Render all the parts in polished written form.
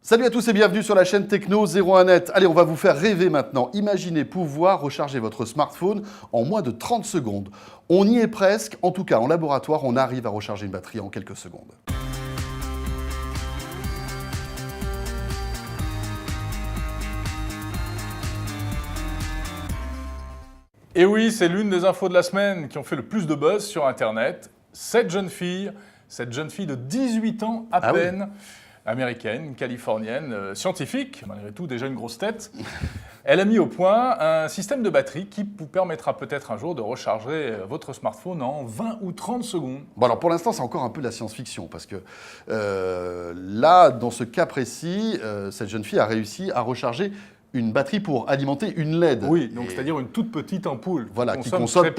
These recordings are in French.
Salut à tous et bienvenue sur la chaîne Techno 01net. Allez, on va vous faire rêver maintenant. Imaginez pouvoir recharger votre smartphone en moins de 30 secondes. On y est presque, en tout cas en laboratoire, on arrive à recharger une batterie en quelques secondes. Et oui, c'est l'une des infos de la semaine qui ont fait le plus de buzz sur Internet. Cette jeune fille de 18 ans à peine, américaine, californienne, scientifique, malgré tout déjà une grosse tête, elle a mis au point un système de batterie qui vous permettra peut-être un jour de recharger votre smartphone en 20 ou 30 secondes. Bon alors pour l'instant c'est encore un peu de la science-fiction parce que là, dans ce cas précis, cette jeune fille a réussi à recharger une batterie pour alimenter une LED. Oui, donc c'est-à-dire une toute petite ampoule. Voilà, qui consomme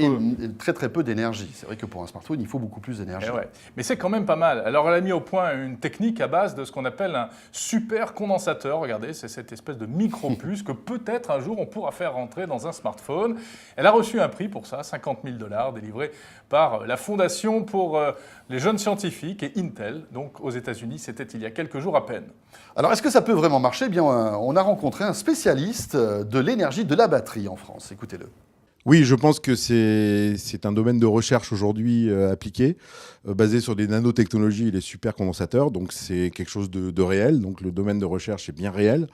très peu d'énergie. C'est vrai que pour un smartphone, il faut beaucoup plus d'énergie. Ouais. Mais c'est quand même pas mal. Alors elle a mis au point une technique à base de ce qu'on appelle un super condensateur. Regardez, c'est cette espèce de micro-puce que peut-être un jour on pourra faire rentrer dans un smartphone. Elle a reçu un prix pour ça, 50 000 $, délivré par la Fondation pour les jeunes scientifiques et Intel. Donc aux États-Unis, c'était il y a quelques jours à peine. Alors est-ce que ça peut vraiment marcher ? Eh bien, on a rencontré un spécialiste de l'énergie de la batterie en France. Écoutez-le. Oui, je pense que c'est un domaine de recherche aujourd'hui appliqué, basé sur des nanotechnologies et les supercondensateurs. Donc c'est quelque chose de réel. Donc le domaine de recherche est bien réel.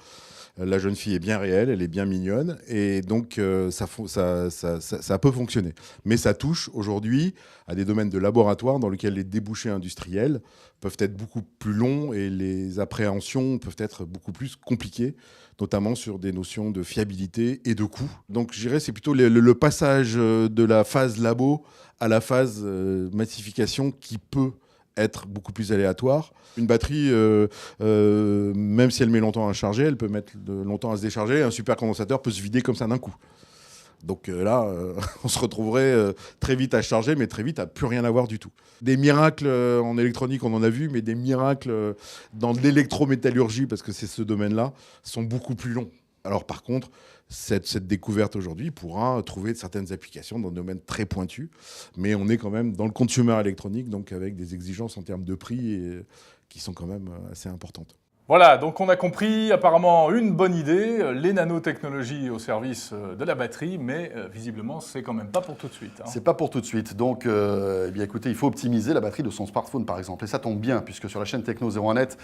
La jeune fille est bien réelle, elle est bien mignonne. Et donc ça peut fonctionner. Mais ça touche aujourd'hui à des domaines de laboratoire dans lesquels les débouchés industriels peuvent être beaucoup plus longs et les appréhensions peuvent être beaucoup plus compliquées, notamment sur des notions de fiabilité et de coût. Donc je dirais c'est plutôt le passage de la phase labo à la phase massification qui peut être beaucoup plus aléatoire. Une batterie, même si elle met longtemps à charger, elle peut mettre longtemps à se décharger. Un supercondensateur peut se vider comme ça d'un coup. Donc là, on se retrouverait très vite à charger, mais très vite à plus rien avoir du tout. Des miracles en électronique, on en a vu, mais des miracles dans l'électrométallurgie, parce que c'est ce domaine-là, sont beaucoup plus longs. Alors par contre, cette découverte aujourd'hui pourra trouver certaines applications dans des domaines très pointus, mais on est quand même dans le consumer électronique, donc avec des exigences en termes de prix qui sont quand même assez importantes. Voilà, donc on a compris apparemment une bonne idée, les nanotechnologies au service de la batterie, mais visiblement c'est quand même pas pour tout de suite. C'est pas pour tout de suite, donc eh bien, écoutez, il faut optimiser la batterie de son smartphone par exemple, et ça tombe bien, puisque sur la chaîne Techno 01net,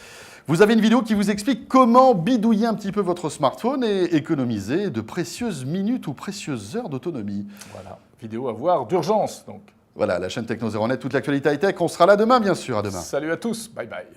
vous avez une vidéo qui vous explique comment bidouiller un petit peu votre smartphone et économiser de précieuses minutes ou précieuses heures d'autonomie. Voilà, vidéo à voir d'urgence donc. Voilà, la chaîne Techno 01net, toute l'actualité high-tech, on sera là demain bien sûr, à demain. Salut à tous, bye bye.